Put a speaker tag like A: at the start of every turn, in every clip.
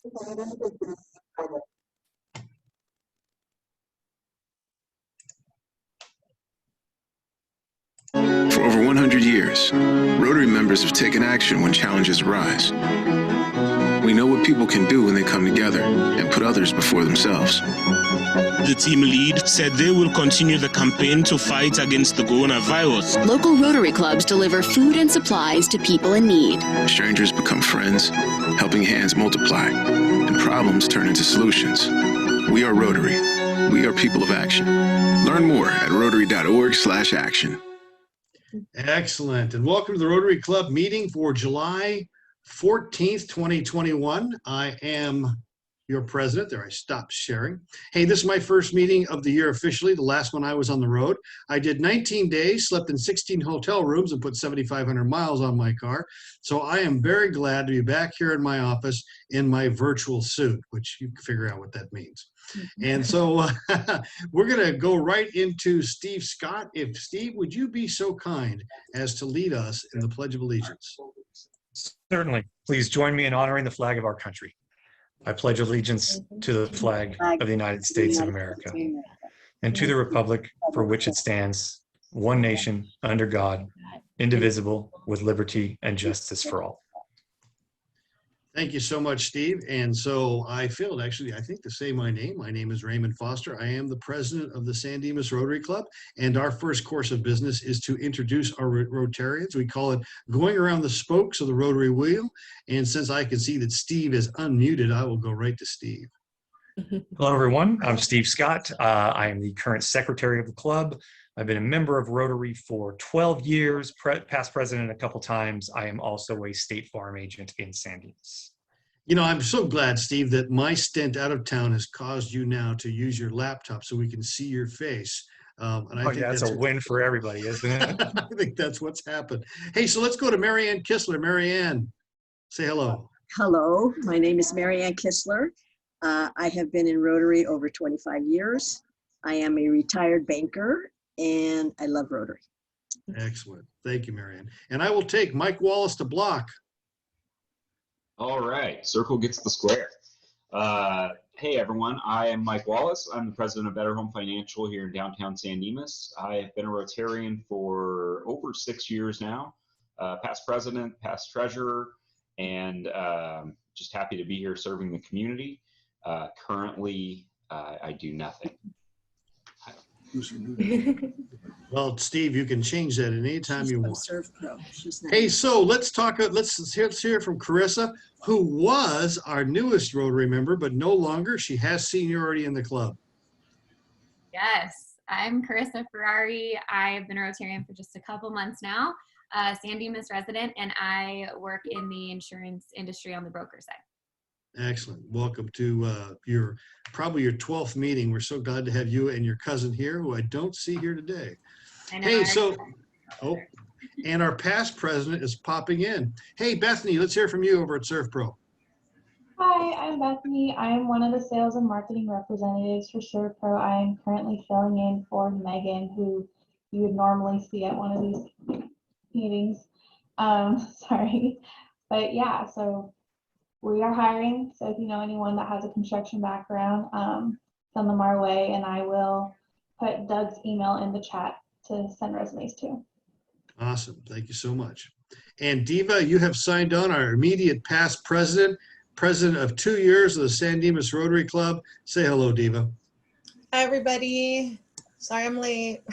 A: For over 100 years, Rotary members have taken action when challenges arise. We know what people can do when they come together and put others before themselves.
B: The team lead said they will continue the campaign to fight against the coronavirus.
C: Local Rotary clubs deliver food and supplies to people in need.
A: Strangers become friends, helping hands multiply, and problems turn into solutions. We are Rotary. We are people of action. Learn more at rotary.org/action.
D: Excellent. And welcome to the Rotary Club meeting for July 14th, 2021. I am your president. There, I stopped sharing. Hey, this is my first meeting of the year officially, the last one I was on the road. I did 19 days, slept in 16 hotel rooms, and put 7,500 miles on my car. So I am very glad to be back here in my office in my virtual suit, which you can figure out what that means. And so we're going to go right into Steve Scott. If Steve, would you be so kind as to lead us in the Pledge of Allegiance?
E: Certainly. Please join me in honoring the flag of our country. I pledge allegiance to the flag of the United States of America and to the republic for which it stands, one nation, under God, indivisible, with liberty and justice for all.
D: Thank you so much, Steve. And so I failed, actually, I think, to say my name. My name is Raymond Foster. I am the president of the San Dimas Rotary Club. And our first course of business is to introduce our Rotarians. We call it going around the spokes of the Rotary wheel. And since I can see that Steve is unmuted, I will go right to Steve.
E: Hello, everyone. I'm Steve Scott. I am the current secretary of the club. I've been a member of Rotary for 12 years, past president a couple times. I am also a State Farm agent in San Dimas.
D: You know, I'm so glad, Steve, that my stint out of town has caused you now to use your laptop so we can see your face. And I think
E: that's a win for everybody, isn't it?
D: I think that's what's happened. Hey, so let's go to Marianne Kistler. Marianne, say hello.
F: Hello, my name is Marianne Kistler. I have been in Rotary over 25 years. I am a retired banker and I love Rotary.
D: Excellent. Thank you, Marianne. And I will take Mike Wallace to block.
G: All right, circle gets the square. Hey everyone, I am Mike Wallace. I'm the president of Better Home Financial here in downtown San Dimas. I have been a Rotarian for over 6 years now, past president, past treasurer, and just happy to be here serving the community. Currently, I do nothing.
D: Well, Steve, you can change that anytime you want.
F: ServPro.
D: Hey, so let's talk. Let's hear from Carissa, who was our newest Rotary member, but no longer. She has seniority in the club.
H: Yes, I'm Carissa Ferrari. I've been a Rotarian for just a couple months now, San Dimas resident, and I work in the insurance industry on the broker side.
D: Excellent. Welcome to probably your 12th meeting. We're so glad to have you and your cousin here, who I don't see here today. Hey, so, and our past president is popping in. Hey, Bethany, let's hear from you over at ServPro.
I: Hi, I'm Bethany. I am one of the sales and marketing representatives for ServPro. I am currently filling in for Megan, who you would normally see at one of these meetings. Sorry, but yeah, so we are hiring, so if you know anyone that has a construction background, send them our way, and I will put Doug's email in the chat to send resumes to.
D: Awesome. Thank you so much. And Diva, you have signed on, our immediate past president of 2 years of the San Dimas Rotary Club. Say hello, Diva.
J: Hi, everybody. Sorry I'm late.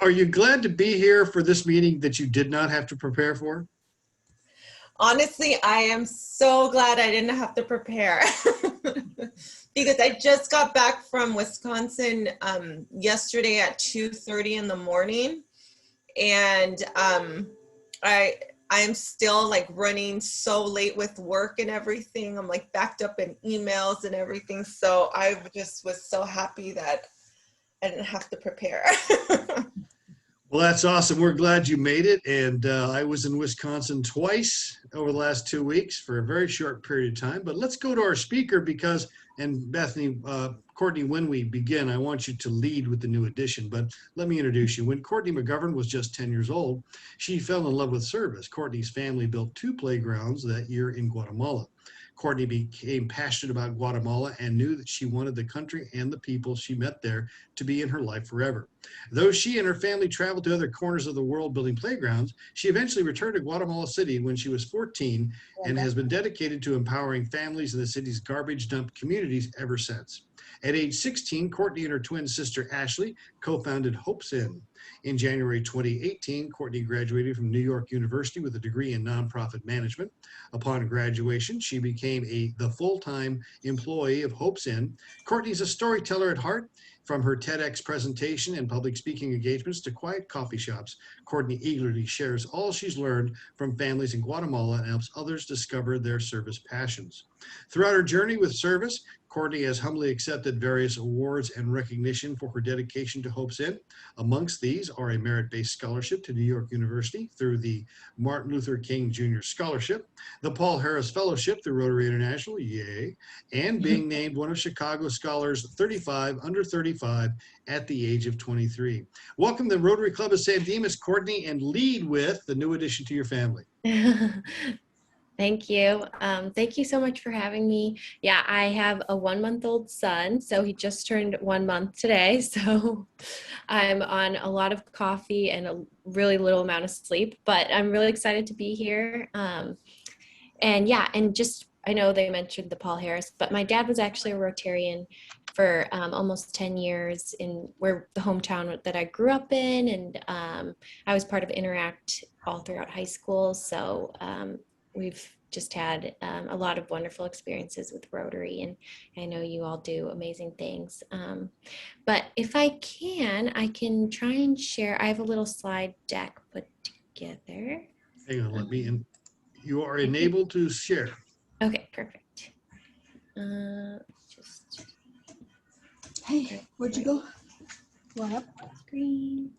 D: Are you glad to be here for this meeting that you did not have to prepare for?
J: Honestly, I am so glad I didn't have to prepare because I just got back from Wisconsin yesterday at 2:30 in the morning, and I am still like running so late with work and everything. I'm like backed up in emails and everything, so I just was so happy that I didn't have to prepare.
D: Well, that's awesome. We're glad you made it. And I was in Wisconsin twice over the last 2 weeks for a very short period of time. But let's go to our speaker because, and Bethany, Courtney, when we begin, I want you to lead with the new addition. But let me introduce you. When Courtney McGovern was just 10 years old, she fell in love with service. Courtney's family built 2 playgrounds that year in Guatemala. Courtney became passionate about Guatemala and knew that she wanted the country and the people she met there to be in her life forever. Though she and her family traveled to other corners of the world building playgrounds, she eventually returned to Guatemala City when she was 14 and has been dedicated to empowering families in the city's garbage dump communities ever since. At age 16, Courtney and her twin sister Ashley co-founded Hope's Inn. In January 2018, Courtney graduated from New York University with a degree in nonprofit management. Upon graduation, she became the full-time employee of Hope's Inn. Courtney is a storyteller at heart. From her TEDx presentation and public speaking engagements to quiet coffee shops, Courtney eagerly shares all she's learned from families in Guatemala and helps others discover their service passions. Throughout her journey with service, Courtney has humbly accepted various awards and recognition for her dedication to Hope's Inn. Amongst these are a merit-based scholarship to New York University through the Martin Luther King Jr. Scholarship, the Paul Harris Fellowship through Rotary International, yay, and being named one of Chicago Scholars 35 under 35 at the age of 23. Welcome to the Rotary Club of San Dimas, Courtney, and lead with the new addition to your family.
K: Thank you. Thank you so much for having me. Yeah, I have a 1-month-old son, so he just turned 1 month today. So I'm on a lot of coffee and a really little amount of sleep, but I'm really excited to be here. And yeah, and just, I know they mentioned the Paul Harris, but my dad was actually a Rotarian for almost 10 years in the hometown that I grew up in. And I was part of Interact all throughout high school. So we've just had a lot of wonderful experiences with Rotary, and I know you all do amazing things. But if I can try and share. I have a little slide deck put together.
D: Hang on, let me in. You are enabled to share.
K: Okay, perfect.
L: Hey, where'd you go? What?
K: Screen.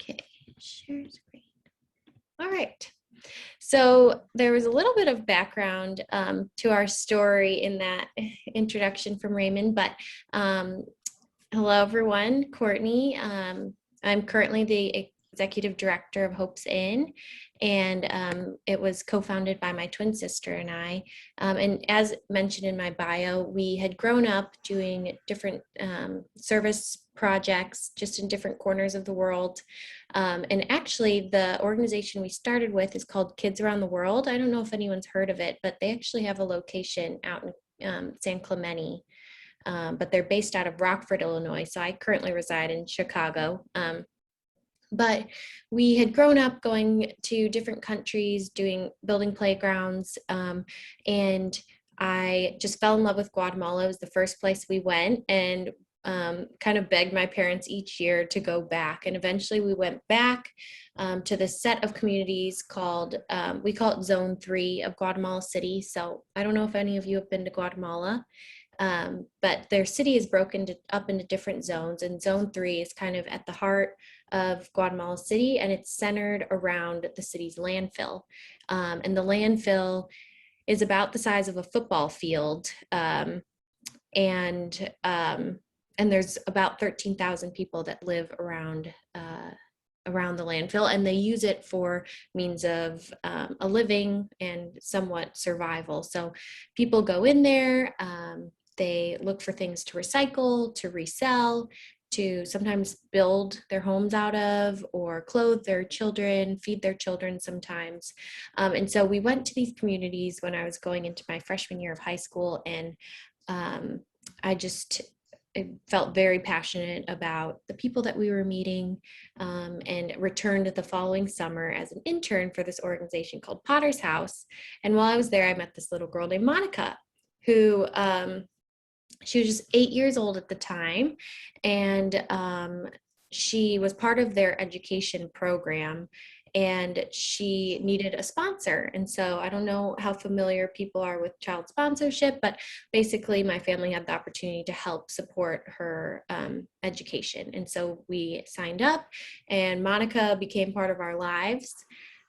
K: Okay, share screen. All right. So there was a little bit of background to our story in that introduction from Raymond, but hello everyone, Courtney. I'm currently the executive director of Hope's Inn, and it was co-founded by my twin sister and I. And as mentioned in my bio, we had grown up doing different service projects just in different corners of the world. And actually the organization we started with is called Kids Around the World. I don't know if anyone's heard of it, but they actually have a location out in San Clemente, but they're based out of Rockford, Illinois. So I currently reside in Chicago. But we had grown up going to different countries, building playgrounds, and I just fell in love with Guatemala. It was the first place we went, and kind of begged my parents each year to go back. And eventually we went back to the set of communities called, we call it Zone 3 of Guatemala City. So I don't know if any of you have been to Guatemala, but their city is broken up into different zones, and Zone 3 is kind of at the heart of Guatemala City, and it's centered around the city's landfill. And the landfill is about the size of a football field, and there's about 13,000 people that live around the landfill, and they use it for means of a living and somewhat survival. So people go in there, they look for things to recycle, to resell, to sometimes build their homes out of, or clothe their children, feed their children sometimes. And so we went to these communities when I was going into my freshman year of high school, and I felt very passionate about the people that we were meeting, and returned the following summer as an intern for this organization called Potter's House. And while I was there, I met this little girl named Monica, who she was just 8 years old at the time, and she was part of their education program, and she needed a sponsor. And so I don't know how familiar people are with child sponsorship, but basically my family had the opportunity to help support her education. And so we signed up, and Monica became part of our lives.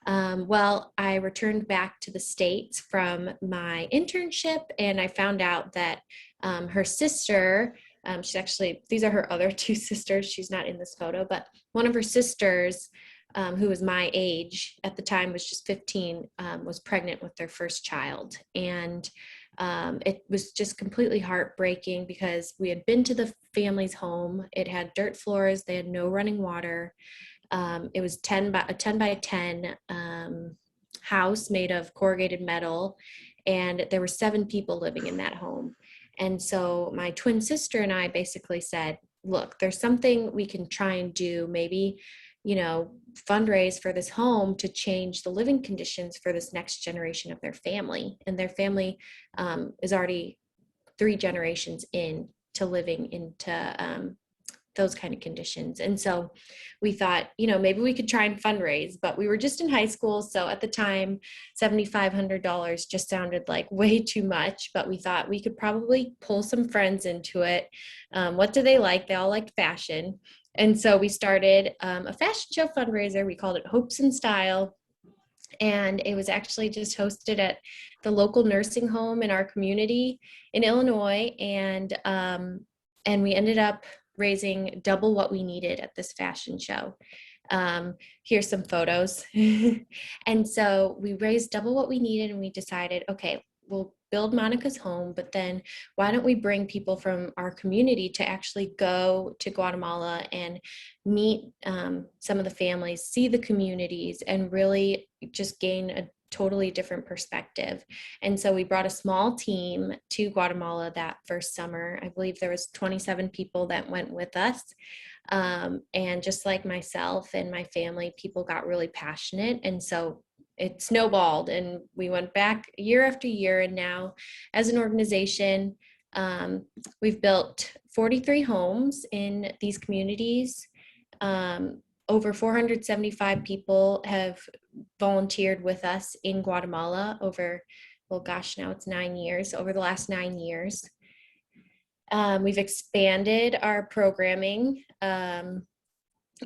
K: Well, I returned back to the States from my internship, and I found out that her sister, these are her other two sisters, she's not in this photo, but one of her sisters who was my age at the time, was just 15, was pregnant with their first child. And it was just completely heartbreaking because we had been to the family's home. It had dirt floors. They had no running water. It was a 10 by 10 house made of corrugated metal. And there were 7 people living in that home. And so my twin sister and I basically said, look, there's something we can try and do, maybe, fundraise for this home to change the living conditions for this next generation of their family. And their family is already 3 generations into living into those kind of conditions. And so we thought, maybe we could try and fundraise, but we were just in high school. So at the time, $7,500 just sounded like way too much, but we thought we could probably pull some friends into it. What do they like? They all liked fashion. And so we started a fashion show fundraiser. We called it Hopes and Style. And it was actually just hosted at the local nursing home in our community in Illinois. And we ended up raising double what we needed at this fashion show. Here's some photos. And so we raised double what we needed, and we decided, okay, we'll build Monica's home, but then why don't we bring people from our community to actually go to Guatemala and meet some of the families, see the communities, and really just gain a totally different perspective. And so we brought a small team to Guatemala that first summer. I believe there was 27 people that went with us. And just like myself and my family, people got really passionate. And so it snowballed, and we went back year after year. And now as an organization, we've built 43 homes in these communities. Over 475 people have volunteered with us in Guatemala over, well, gosh, now it's 9 years, over the last 9 years. We've expanded our programming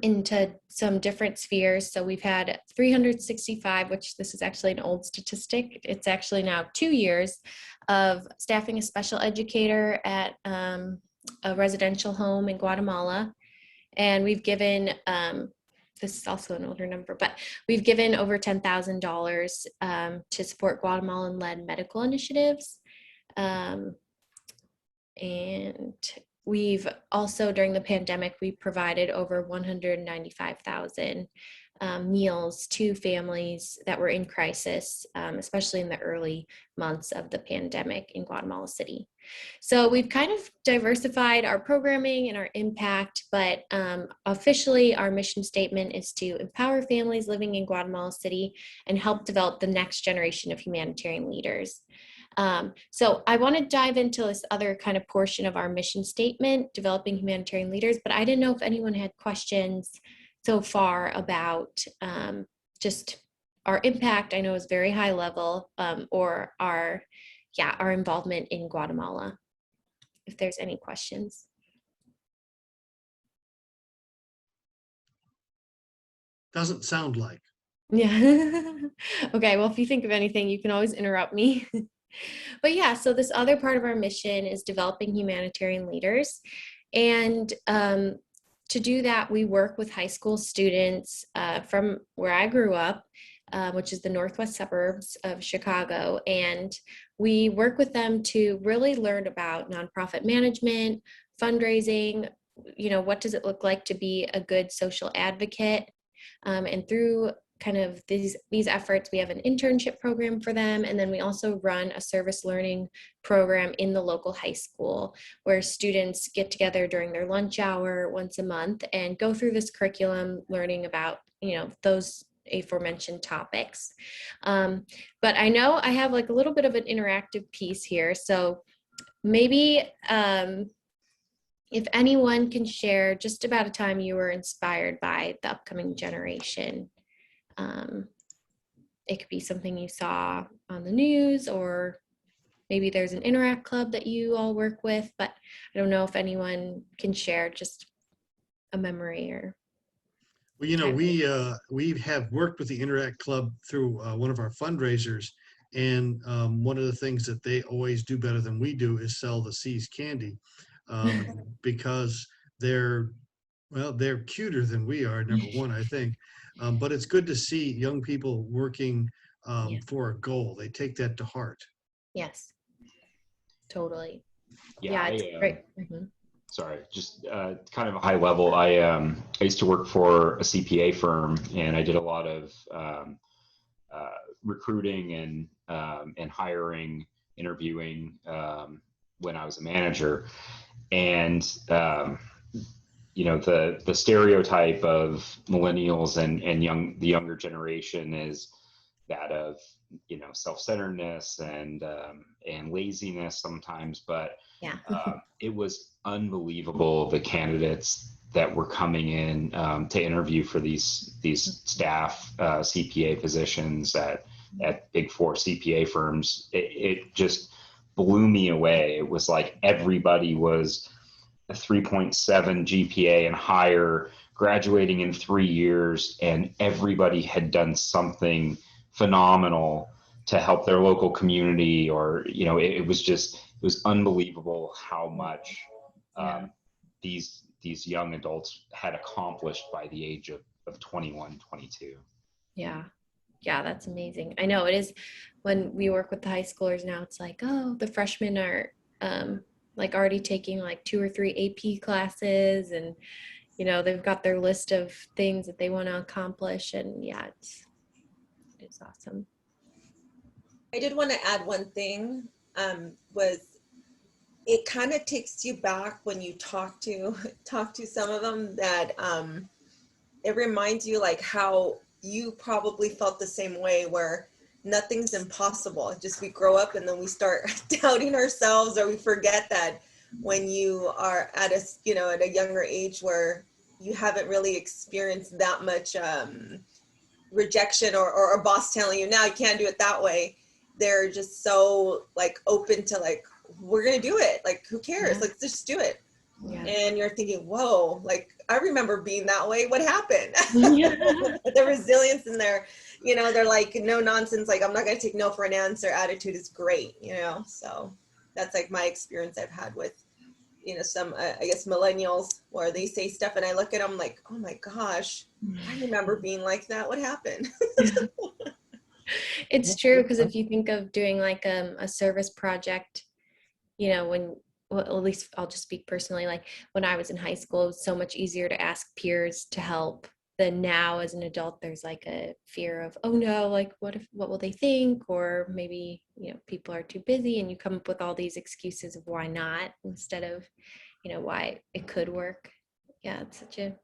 K: into some different spheres. So we've had 365, which this is actually an old statistic. It's actually now 2 years of staffing a special educator at a residential home in Guatemala. And we've given, this is also an older number, but we've given over $10,000 to support Guatemalan-led medical initiatives. And we've also, during the pandemic, we provided over 195,000 meals to families that were in crisis, especially in the early months of the pandemic in Guatemala City. So we've kind of diversified our programming and our impact, but officially our mission statement is to empower families living in Guatemala City and help develop the next generation of humanitarian leaders. So I want to dive into this other kind of portion of our mission statement, developing humanitarian leaders, but I didn't know if anyone had questions so far about just our impact. I know is very high level, or our involvement in Guatemala, if there's any questions.
D: Doesn't sound like.
K: Yeah. Okay, well, if you think of anything, you can always interrupt me. But yeah, so this other part of our mission is developing humanitarian leaders. And to do that, we work with high school students from where I grew up, which is the northwest suburbs of Chicago. And we work with them to really learn about nonprofit management, fundraising, what does it look like to be a good social advocate? And through kind of these efforts, we have an internship program for them. And then we also run a service learning program in the local high school where students get together during their lunch hour once a month and go through this curriculum, learning about, those aforementioned topics. But I know I have like a little bit of an interactive piece here. So maybe if anyone can share just about a time you were inspired by the upcoming generation. It could be something you saw on the news, or maybe there's an Interact Club that you all work with, but I don't know if anyone can share just a memory or.
D: Well, we have worked with the Interact Club through one of our fundraisers, and one of the things that they always do better than we do is sell the C's candy, because they're cuter than we are, number one, I think. But it's good to see young people working
K: Yeah.
D: for a goal. They take that to heart.
K: Yes, totally.
G: Yeah,
K: It's great. Mhm.
G: sorry, just kind of a high level. I used to work for a CPA firm, and I did a lot of recruiting and hiring, interviewing when I was a manager. And you know, the stereotype of millennials and the younger generation is that of, you know, self-centeredness and laziness sometimes, but
K: Yeah.
G: it was unbelievable, the candidates that were coming in to interview for these staff CPA positions at Big Four CPA firms. It just blew me away. It was like everybody was a 3.7 GPA and higher, graduating in 3 years, and everybody had done something phenomenal to help their local community, or, you know, it was unbelievable how much these young adults had accomplished by the age of 21, 22.
K: Yeah. Yeah, that's amazing. I know it is. When we work with the high schoolers now, it's like, oh, the freshmen are like already taking like 2 or 3 AP classes, and you know, they've got their list of things that they want to accomplish, and yeah, it's awesome.
J: I did want to add one thing, was it kind of takes you back when you talk to some of them, that it reminds you like how you probably felt the same way, where nothing's impossible. It's just we grow up and then we start doubting ourselves, or we forget that when you are at a younger age where you haven't really experienced that much rejection or a boss telling you, now you can't do it that way. They're just so like open to like, we're gonna do it, like who cares, let's just do it. And you're thinking, whoa, like I remember being that way, what happened? The resilience in there, you know, they're like, no nonsense, like I'm not gonna take no for an answer attitude is great, you know. So that's like my experience I've had with, you know, some I guess millennials, where they say stuff and I look at them like, oh my gosh, I remember being like that, what happened?
K: It's true, because if you think of doing like a service project, you know, well, at least I'll just speak personally, like when I was in high school, it was so much easier to ask peers to help than now as an adult. There's like a fear of, oh no, like what will they think? Or maybe, you know, people are too busy, and you come up with all these excuses of why not, instead of, you know, why it could work. Yeah, it's such an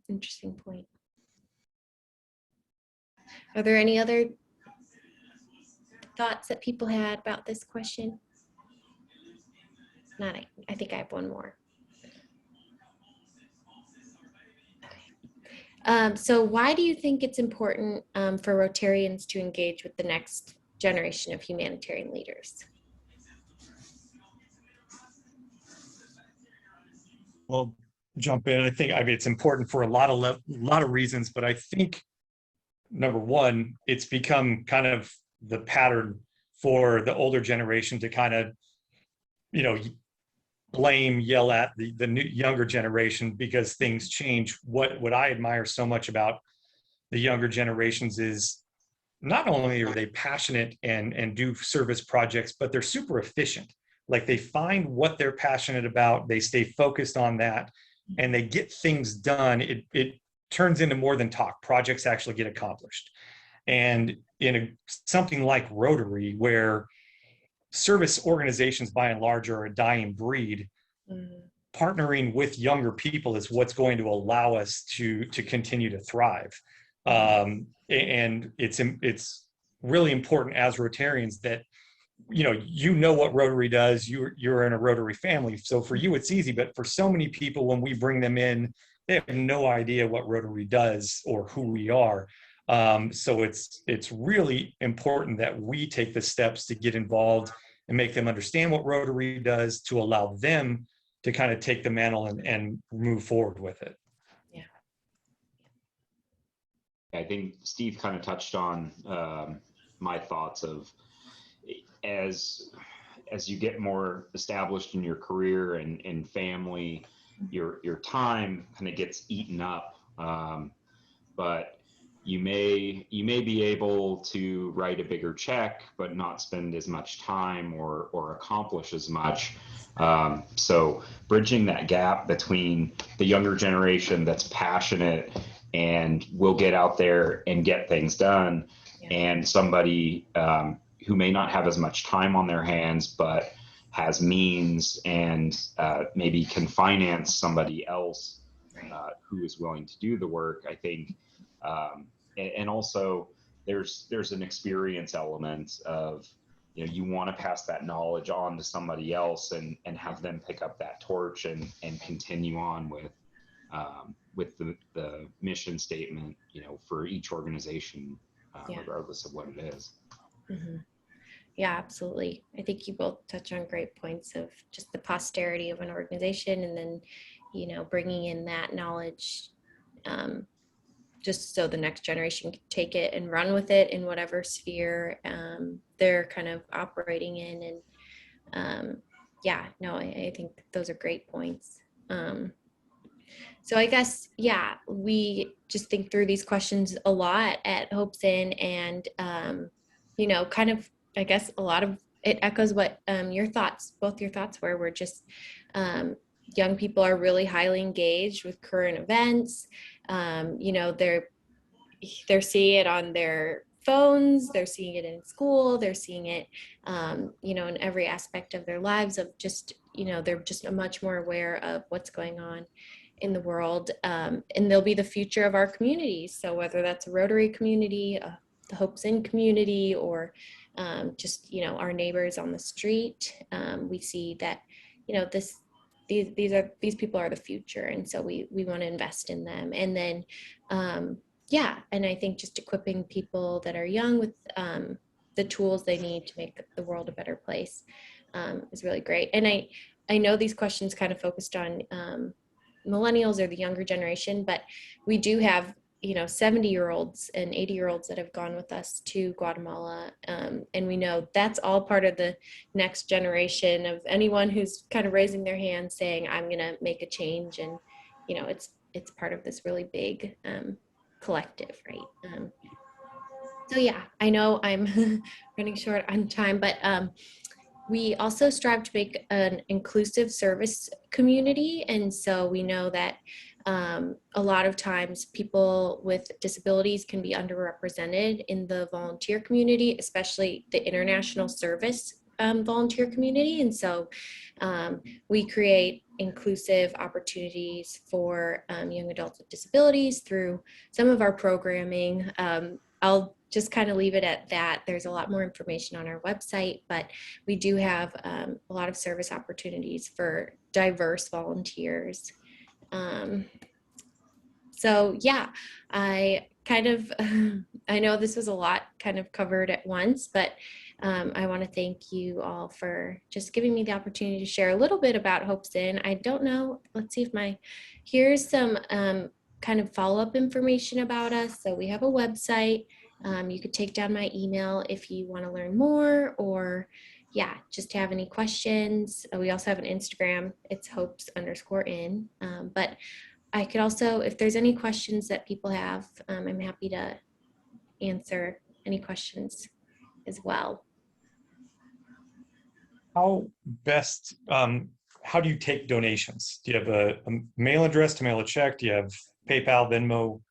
K: interesting point. Are there any other thoughts that people had about this question? Not, I think I have one more. Okay. So why do you think it's important for Rotarians to engage with the next generation of humanitarian leaders?
E: Well, jump in. I mean, it's important for a lot of reasons, but I think number one, it's become kind of the pattern for the older generation to kind of, you know, yell at the new younger generation because things change. What I admire so much about the younger generations is not only are they passionate and do service projects, but they're super efficient. Like they find what they're passionate about, they stay focused on that, and they get things done. It turns into more than talk. Projects actually get accomplished. And in something like Rotary, where service organizations by and large are a dying breed, partnering with younger people is what's going to allow us to continue to thrive. And it's really important as Rotarians that, you know what Rotary does. You're in a Rotary family, so for you it's easy. But for so many people, when we bring them in, they have no idea what Rotary does or who we are. So it's really important that we take the steps to get involved and make them understand what Rotary does, to allow them to kind of take the mantle and move forward with it.
K: Yeah.
G: I think Steve kind of touched on my thoughts of as you get more established in your career and family, your time kind of gets eaten up. But you may be able to write a bigger check, but not spend as much time or accomplish as much. So bridging that gap between the younger generation that's passionate and will get out there and get things done, and somebody who may not have as much time on their hands, but has means and maybe can finance somebody else who is willing to do the work. I think, and also there's an experience element of, you want to pass that knowledge on to somebody else and have them pick up that torch and continue on with the mission statement, for each organization, regardless of what it is.
K: Mm-hmm. Yeah, absolutely. I think you both touch on great points of just the posterity of an organization, and then, bringing in that knowledge, just so the next generation can take it and run with it in whatever sphere they're kind of operating in. And I think those are great points. So I guess, we just think through these questions a lot at Hopes In, and, kind of, I guess a lot of it echoes what both your thoughts were. We're just, young people are really highly engaged with current events. They're seeing it on their phones, they're seeing it in school, they're seeing it, in every aspect of their lives, of just, they're just much more aware of what's going on in the world, and they'll be the future of our communities. So whether that's a Rotary community, the Hopes In community, or just, our neighbors on the street, we see that, these people are the future. And so we want to invest in them. And then, and I think just equipping people that are young with the tools they need to make the world a better place is really great. And I know these questions kind of focused on millennials or the younger generation, but we do have 70-year-olds and 80-year-olds that have gone with us to Guatemala, and we know that's all part of the next generation of anyone who's kind of raising their hand saying, I'm going to make a change. And it's part of this really big collective, right? I know I'm running short on time, but we also strive to make an inclusive service community. And so we know that a lot of times people with disabilities can be underrepresented in the volunteer community, especially the international service volunteer community. And so we create inclusive opportunities for young adults with disabilities through some of our programming. I'll just kind of leave it at that. There's a lot more information on our website, but we do have a lot of service opportunities for diverse volunteers. I know this was a lot kind of covered at once, but I want to thank you all for just giving me the opportunity to share a little bit about Hopes In. I don't know, let's see if here's some kind of follow-up information about us. So we have a website. You could take down my email if you want to learn more, or just have any questions. We also have an Instagram. It's hopes_in. But I could also, if there's any questions that people have, I'm happy to answer any questions as well.
E: How do you take donations? Do you have a mail address to mail a check? Do you have PayPal, Venmo?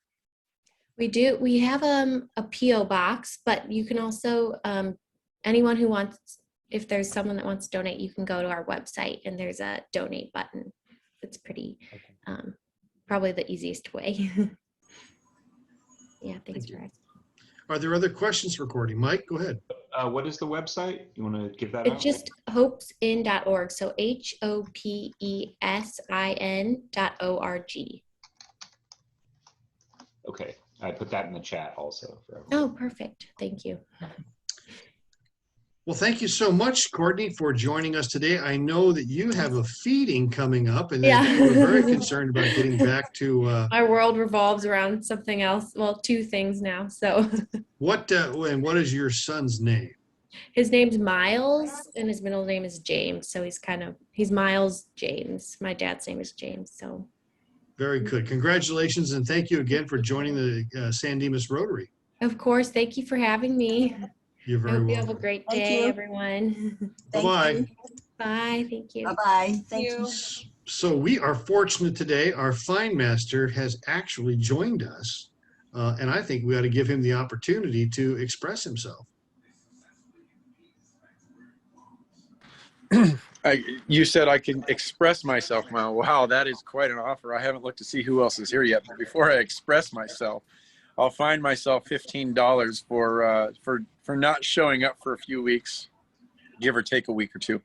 K: We do. We have a PO box, but you can also, anyone who wants, if there's someone that wants to donate, you can go to our website and there's a donate button. It's pretty, probably the easiest way. Thanks for asking.
D: Are there other questions for Courtney? Mike, go ahead.
G: What is the website? You want to give that
K: It's
G: out?
K: just hopesin.org. So HOPESIN.org.
G: Okay. I put that in the chat also. For everyone.
K: Oh, perfect. Thank you.
D: Well, thank you so much, Courtney, for joining us today. I know that you have a feeding coming up, and that you were very concerned about getting back to...
K: My world revolves around something else. Well, two things now, so...
D: What is your son's name?
K: His name's Miles, and his middle name is James, so he's Miles James. My dad's name is James, so...
D: Very good. Congratulations, and thank you again for joining the San Dimas Rotary.
K: Of course. Thank you for having me.
D: You're
K: I
D: very
K: hope you
D: welcome.
K: have a great
F: Thank
K: day,
F: you.
K: everyone.
D: Bye-bye.
K: Bye. Thank you.
F: Bye-bye. Thank you.
D: So we are fortunate today. Our fine master has actually joined us, and I think we ought to give him the opportunity to express himself.
M: You said I can express myself now. Wow, that is quite an offer. I haven't looked to see who else is here yet. But before I express myself, I'll fine myself $15 for not showing up for a few weeks, give or take a week or two.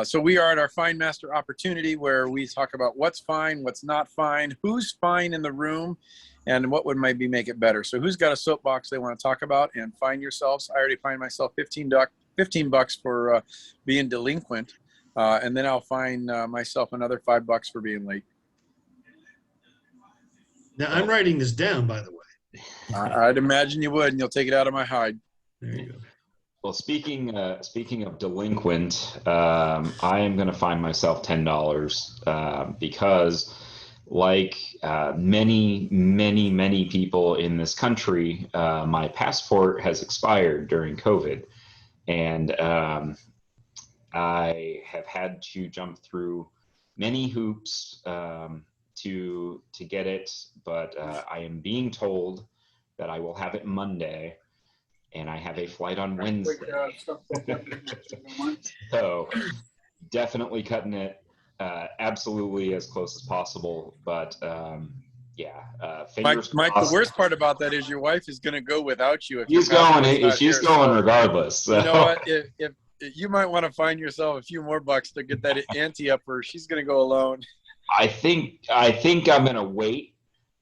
M: So we are at our Fine Master opportunity where we talk about what's fine, what's not fine, who's fine in the room, and what would maybe make it better. So who's got a soapbox they want to talk about and fine yourselves? I already fined myself $15 for being delinquent, and then I'll fine myself another $5 for being late.
D: Now, I'm writing this down, by the way.
M: I'd imagine you would, and you'll take it out of my hide.
D: There you go.
G: Well, speaking of delinquent, I am going to fine myself $10 because, like many people in this country, my passport has expired during COVID, and I have had to jump through many hoops to get it, but I am being told that I will have it Monday, and I have a flight on Wednesday. So definitely cutting it absolutely as close as possible, but fingers
M: Mike,
G: crossed.
M: the worst part about that is your wife is going to go without you.
G: She's going regardless. So.
M: You know what? If you might want to find yourself a few more bucks to get that ante up, or she's going to go alone.
G: I think I'm going to wait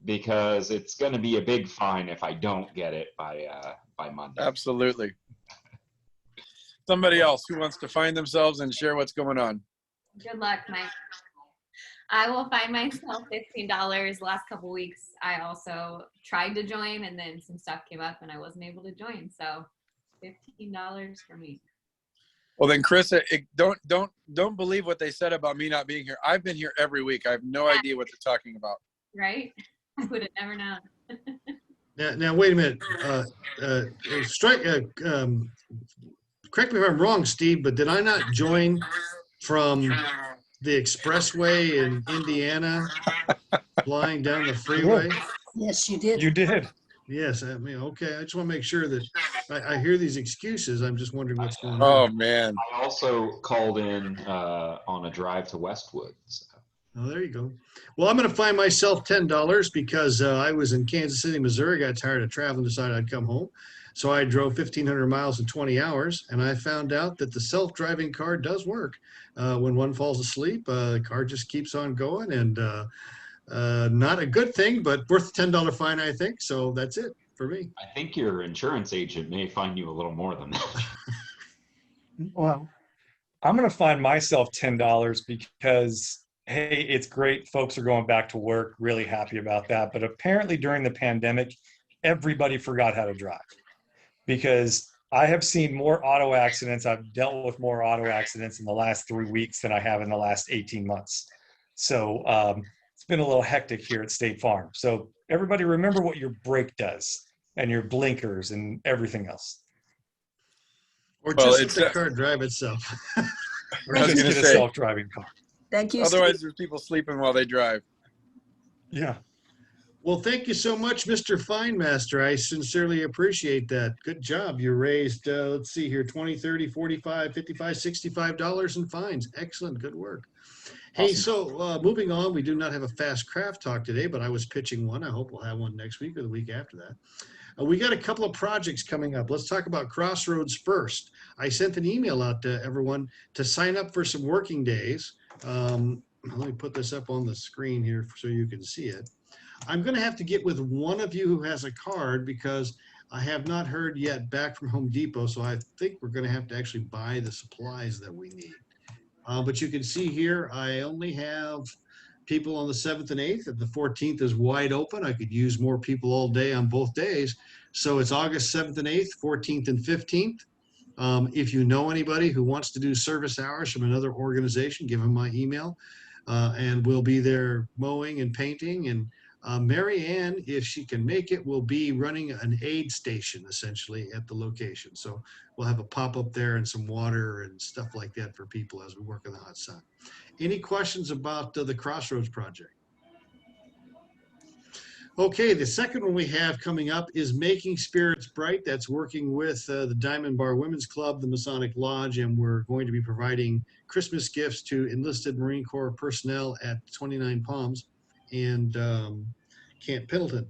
G: because it's going to be a big fine if I don't get it by Monday.
M: Absolutely. Somebody else who wants to find themselves and share what's going on.
H: Good luck, Mike. I will find myself $15. Last couple weeks, I also tried to join, and then some stuff came up, and I wasn't able to join. So, $15 for me.
M: Well, then, Chris, don't believe what they said about me not being here. I've been here every week. I have no idea what they're talking about.
H: Right? I would have never known.
D: Now, wait a minute. Correct me if I'm wrong, Steve, but did I not join from the expressway in Indiana, flying down the freeway?
F: Yes, you did.
E: You did.
D: Yes, I mean, okay. I just want to make sure that I hear these excuses. I'm just wondering what's going on.
M: Oh, man.
G: I also called in on a drive to Westwood. So.
D: Oh, there you go. Well, I'm going to find myself $10 because I was in Kansas City, Missouri, got tired of traveling, decided I'd come home. So I drove 1,500 miles in 20 hours, and I found out that the self-driving car does work. When one falls asleep, the car just keeps on going, and not a good thing, but worth a $10 fine, I think. So that's it for me.
G: I think your insurance agent may fine you a little more than that.
E: Well, I'm going to find myself $10 because, hey, it's great. Folks are going back to work, really happy about that. But apparently during the pandemic, everybody forgot how to drive because I have seen more auto accidents. I've dealt with more auto accidents in the last 3 weeks than I have in the last 18 months. So it's been a little hectic here at State Farm. So everybody remember what your brake does and your blinkers and everything else.
D: Or just let the car drive itself.
E: Or just get a self-driving car.
F: Thank you,
M: Otherwise,
F: Steve.
M: there's people sleeping while they drive.
E: Yeah.
D: Well, thank you so much, Mr. Finemaster. I sincerely appreciate that. Good job. You raised, let's see here, $20, $30, $45, $55, $65 in fines. Excellent. Good work. Hey, so moving on, we do not have a fast craft talk today, but I was pitching one. I hope we'll have one next week or the week after that. We got a couple of projects coming up. Let's talk about Crossroads first. I sent an email out to everyone to sign up for some working days. Let me put this up on the screen here so you can see it. I'm going to have to get with one of you who has a card because I have not heard yet back from Home Depot. So I think we're going to have to actually buy the supplies that we need. But you can see here, I only have people on the 7th and 8th. And the 14th is wide open. I could use more people all day on both days. So it's August 7th and 8th, 14th and 15th. If you know anybody who wants to do service hours from another organization, give them my email. and we'll be there mowing and painting. And Mary Ann, if she can make it, will be running an aid station essentially at the location. So we'll have a pop-up there and some water and stuff like that for people as we work in the hot sun. Any questions about the Crossroads project? Okay, the second one we have coming up is Making Spirits Bright. That's working with the Diamond Bar Women's Club, the Masonic Lodge, and we're going to be providing Christmas gifts to enlisted Marine Corps personnel at 29 Palms and Camp Pendleton.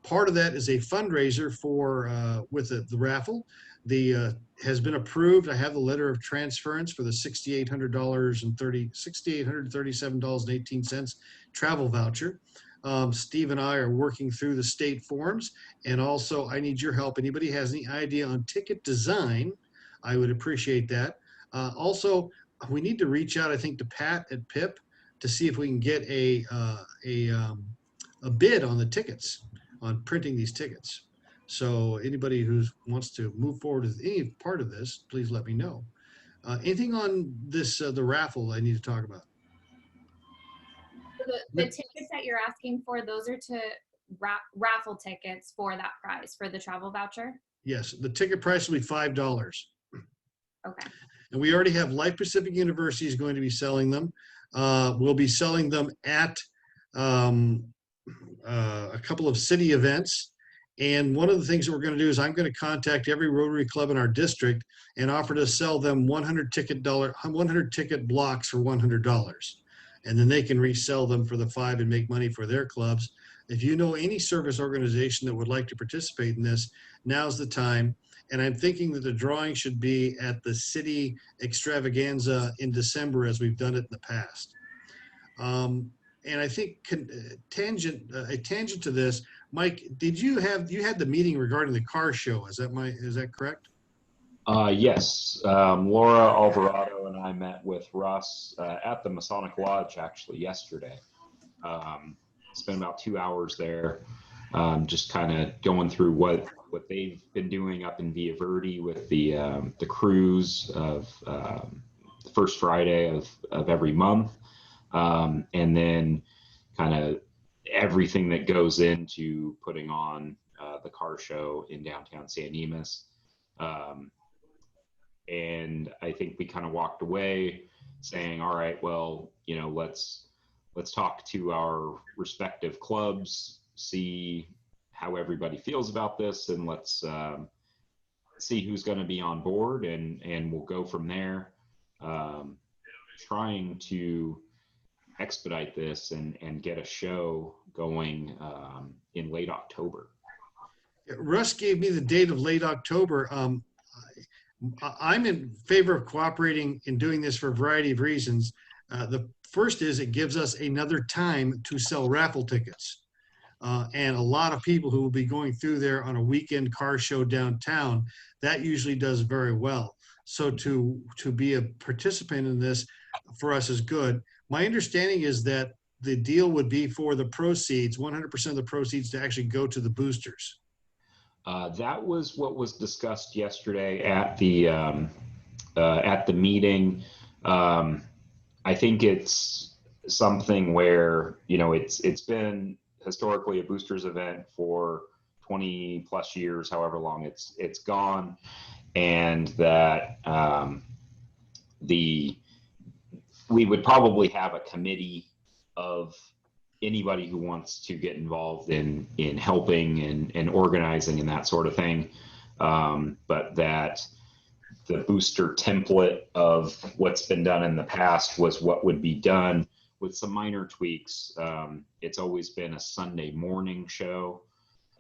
D: Part of that is a fundraiser for with the raffle. The has been approved. I have the letter of transference for the $6,837.18 travel voucher. Steve and I are working through the state forms, and also I need your help. Anybody has any idea on ticket design, I would appreciate that. Also, we need to reach out, I think, to Pat at PIP to see if we can get a bid on the tickets, on printing these tickets. So anybody who wants to move forward with any part of this, please let me know. Anything on this, the raffle I need to talk about?
H: The tickets that you're asking for, those are to raffle tickets for that prize, for the travel voucher?
D: Yes, the ticket price will be $5.
H: Okay.
D: And we already have Life Pacific University is going to be selling them. We'll be selling them at a couple of city events. And one of the things that we're going to do is I'm going to contact every Rotary Club in our district and offer to sell them 100 ticket blocks for $100. And then they can resell them for the $5 and make money for their clubs. If you know any service organization that would like to participate in this, now's the time. And I'm thinking that the drawing should be at the city extravaganza in December, as we've done it in the past. And I think a tangent to this, Mike, you had the meeting regarding the car show? Is that correct?
G: Yes, Laura Alvarado and I met with Russ at the Masonic Lodge actually yesterday. Spent about 2 hours there, just kind of going through what they've been doing up in Villa Verde with the cruise of the first Friday of every month, and then kind of everything that goes into putting on the car show in downtown San Dimas. And I think we kind of walked away saying, all right, well, let's talk to our respective clubs, see how everybody feels about this, and let's see who's going to be on board, and we'll go from there, trying to expedite this and get a show going in late October.
D: Russ gave me the date of late October. I'm in favor of cooperating in doing this for a variety of reasons. The first is it gives us another time to sell raffle tickets. And a lot of people who will be going through there on a weekend car show downtown, that usually does very well. So to be a participant in this for us is good. My understanding is that the deal would be for the proceeds, 100% of the proceeds to actually go to the boosters.
G: That was what was discussed yesterday at the meeting. I think it's something where it's been historically a boosters event for 20 plus years, however long it's gone, and that we would probably have a committee of anybody who wants to get involved in helping and organizing and that sort of thing. But that the booster template of what's been done in the past was what would be done with some minor tweaks. It's always been a Sunday morning show,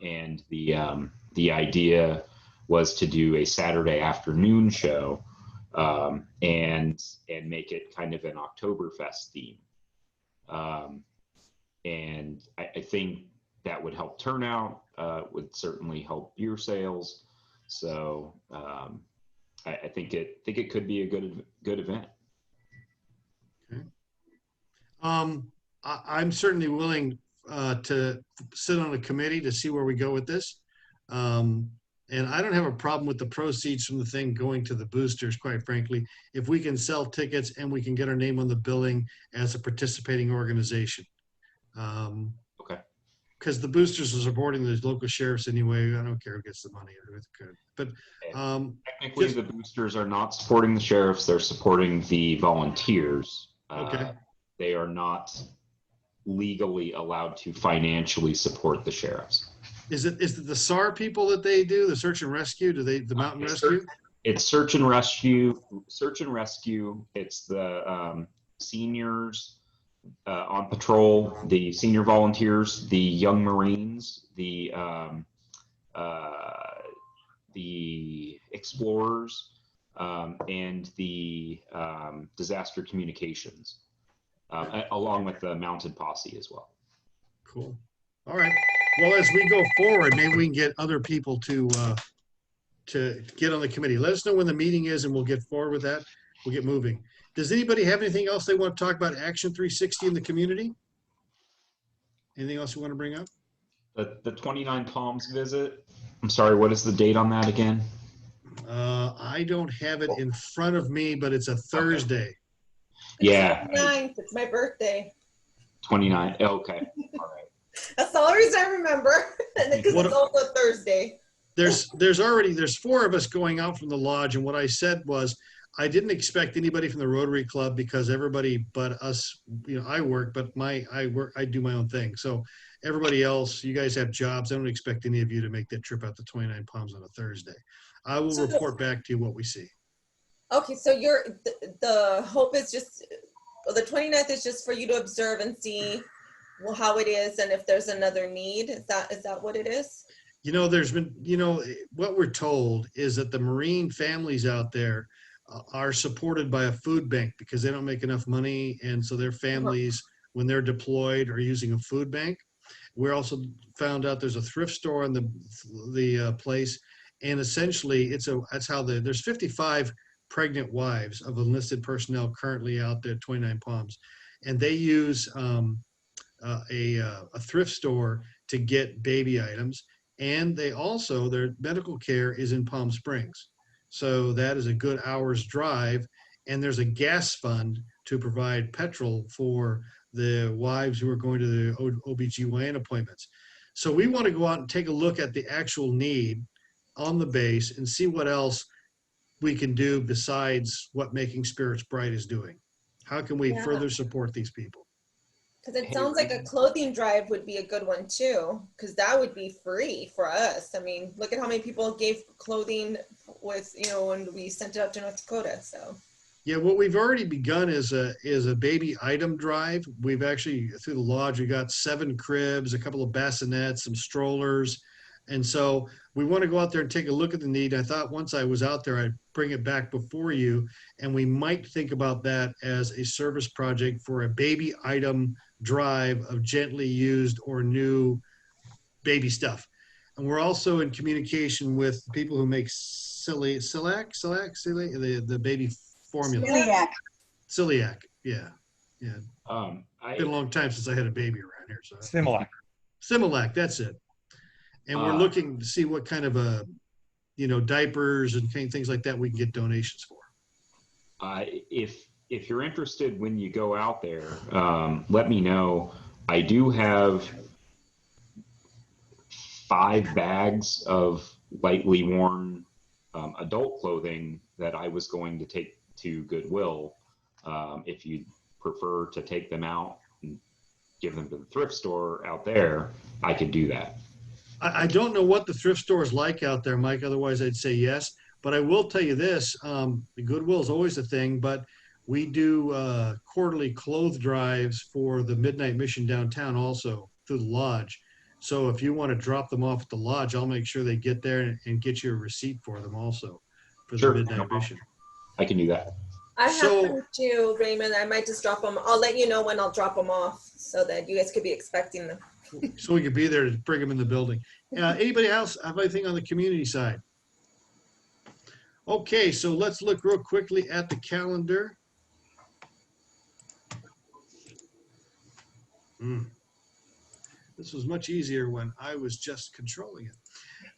G: and the idea was to do a Saturday afternoon show and make it kind of an Oktoberfest theme. And I think that would help turnout, would certainly help beer sales. So I think it could be a good event.
D: Okay. I'm certainly willing to sit on a committee to see where we go with this. And And I don't have a problem with the proceeds from the thing going to the boosters, quite frankly, if we can sell tickets and we can get our name on the billing as a participating organization.
G: Okay.
D: Because the boosters are supporting the local sheriffs anyway. I don't care who gets the money. It's good. But
G: technically, the boosters are not supporting the sheriffs. They're supporting the volunteers.
D: Okay.
G: They are not legally allowed to financially support the sheriffs.
D: Is it the SAR people that they do the search and rescue? Do they the mountain rescue?
G: It's search and rescue. Search and rescue. It's the seniors on patrol, the senior volunteers, the young Marines, the explorers, and the disaster communications, along with the mounted posse as well.
D: Cool. All right. Well, as we go forward, maybe we can get other people to get on the committee. Let us know when the meeting is, and we'll get forward with that. We'll get moving. Does anybody have anything else they want to talk about Action 360 in the community? Anything else you want to bring up?
G: The 29 Palms visit. I'm sorry, what is the date on that again?
D: I don't have it in front of me, but it's a Thursday.
G: Yeah.
J: 29th, it's my birthday.
G: 29. Okay. All right.
J: That's the only reason I remember. Because it's also a Thursday.
D: There's 4 of us going out from the lodge, and what I said was I didn't expect anybody from the Rotary Club because everybody but us, I work, but I do my own thing. So everybody else, you guys have jobs. I don't expect any of you to make that trip out to 29 Palms on a Thursday. I will report back to you what we see.
J: Okay, so the hope is just, the 29th is just for you to observe and see how it is and if there's another need. Is that what it is?
D: There's been, what we're told is that the Marine families out there are supported by a food bank because they don't make enough money. And so their families, when they're deployed, are using a food bank. We also found out there's a thrift store on the place. And essentially there's 55 pregnant wives of enlisted personnel currently out there at 29 Palms. And they use a thrift store to get baby items. And their medical care is in Palm Springs. So that is a good hour's drive. And there's a gas fund to provide petrol for the wives who are going to the OBGYN appointments. So we want to go out and take a look at the actual need on the base and see what else we can do besides what Making Spirits Bright is doing. How can we further support these people?
J: Because it sounds like a clothing drive would be a good one too, because that would be free for us. I mean, look at how many people gave clothing with, when we sent it out to North Dakota. So
D: yeah, what we've already begun is a baby item drive. We've actually, through the lodge, we got 7 cribs, a couple of bassinets, some strollers. And so we want to go out there and take a look at the need. I thought once I was out there, I'd bring it back before you, and we might think about that as a service project for a baby item drive of gently used or new baby stuff. And we're also in communication with people who make celiac, the baby formula. Celiac, yeah. It's been a long time since I had a baby around here. So Similac, that's it. And we're looking to see what kind of diapers and things like that we can get donations for.
G: If you're interested when you go out there, let me know. I do have 5 bags of lightly worn adult clothing that I was going to take to Goodwill. If you prefer to take them out and give them to the thrift store out there, I could do that.
D: I don't know what the thrift store is like out there, Mike. Otherwise, I'd say yes. But I will tell you this, the Goodwill is always a thing, but we do quarterly clothes drives for the Midnight Mission downtown also through the lodge. So if you want to drop them off at the lodge, I'll make sure they get there and get you a receipt for them also for the Midnight Mission.
G: I can do that.
J: I have them too, Raymond. I might just drop them. I'll let you know when I'll drop them off so that you guys could be expecting them.
D: So we could be there to bring them in the building. Anybody else have anything on the community side? Okay, so let's look real quickly at the calendar. This was much easier when I was just controlling it.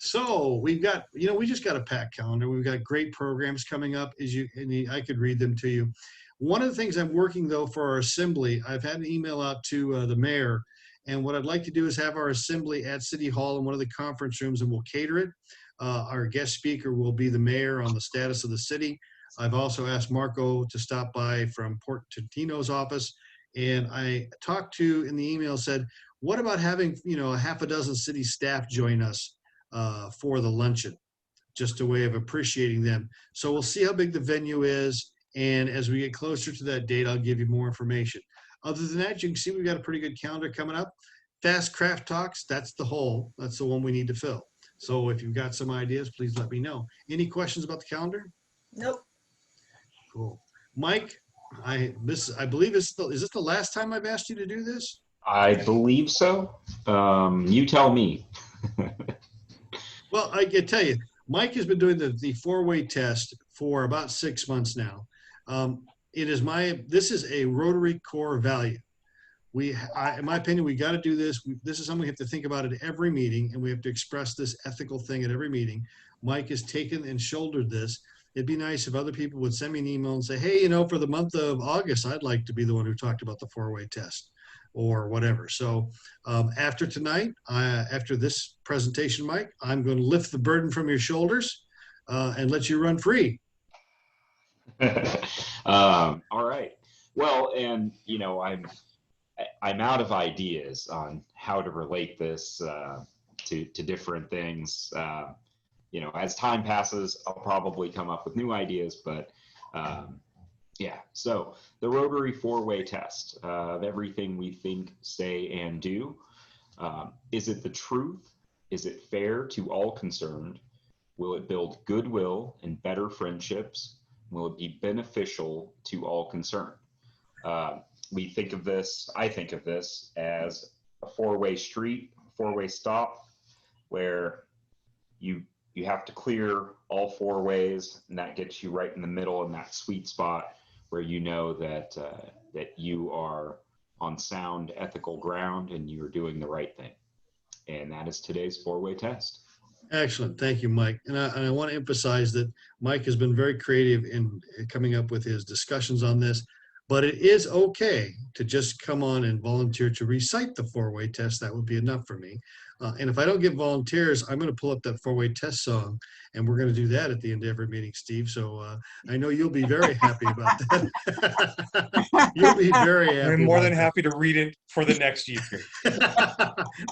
D: So we've got, we just got a packed calendar. We've got great programs coming up, and I could read them to you. One of the things I'm working though for our assembly, I've had an email out to the mayor, and what I'd like to do is have our assembly at City Hall in one of the conference rooms, and we'll cater it. Our guest speaker will be the mayor on the status of the city. I've also asked Marco to stop by from Port Totino's office, and I talked to, in the email, said, what about having, a half a dozen city staff join us for the luncheon, just a way of appreciating them. So we'll see how big the venue is, and as we get closer to that date, I'll give you more information. Other than that, you can see we've got a pretty good calendar coming up. Fast Craft Talks, that's the one we need to fill. So if you've got some ideas, please let me know. Any questions about the calendar?
J: Nope.
D: Cool. Mike, I believe is this the last time I've asked you to do this?
G: I believe so. You tell me.
D: Well, I can tell you, Mike has been doing the four-way test for about 6 months now. This is a Rotary core value. In my opinion, we got to do this. This is something we have to think about at every meeting, and we have to express this ethical thing at every meeting. Mike has taken and shouldered this. It'd be nice if other people would send me an email and say, hey, for the month of August, I'd like to be the one who talked about the four-way test or whatever. So after tonight, after this presentation, Mike, I'm going to lift the burden from your shoulders and let you run free.
G: All right. Well, and I'm out of ideas on how to relate this to different things. As time passes, I'll probably come up with new ideas, but yeah. So the Rotary four-way test of everything we think, say, and do. Is it the truth? Is it fair to all concerned? Will it build goodwill and better friendships? Will it be beneficial to all concerned? I think of this as a four-way street, four-way stop, where you have to clear all four ways, and that gets you right in the middle in that sweet spot where you know that you are on sound ethical ground and you are doing the right thing. And that is today's four-way test.
D: Excellent. Thank you, Mike. And I want to emphasize that Mike has been very creative in coming up with his discussions on this, but it is okay to just come on and volunteer to recite the four-way test. That would be enough for me. And if I don't get volunteers, I'm going to pull up that four-way test song, and we're going to do that at the end of every meeting, Steve. So I know you'll be very happy about that. You'll be very happy.
E: I'm more than happy to read it for the next year.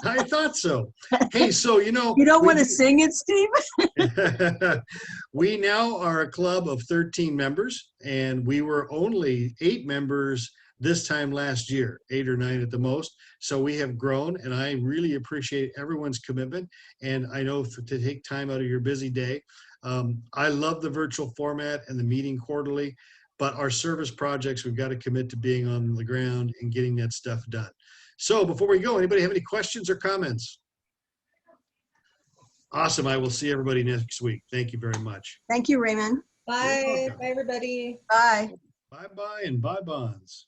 D: I thought so. Hey, so
F: you don't want to sing it, Steve?
D: We now are a club of 13 members, and we were only 8 members this time last year, 8 or 9 at the most. So we have grown, and I really appreciate everyone's commitment. And I know to take time out of your busy day. I love the virtual format and the meeting quarterly, but our service projects, we've got to commit to being on the ground and getting that stuff done. So before we go, anybody have any questions or comments? Awesome. I will see everybody next week. Thank you very much.
F: Thank you, Raymond.
J: Bye. Bye, everybody.
F: Bye.
D: Bye-bye and bye bonds.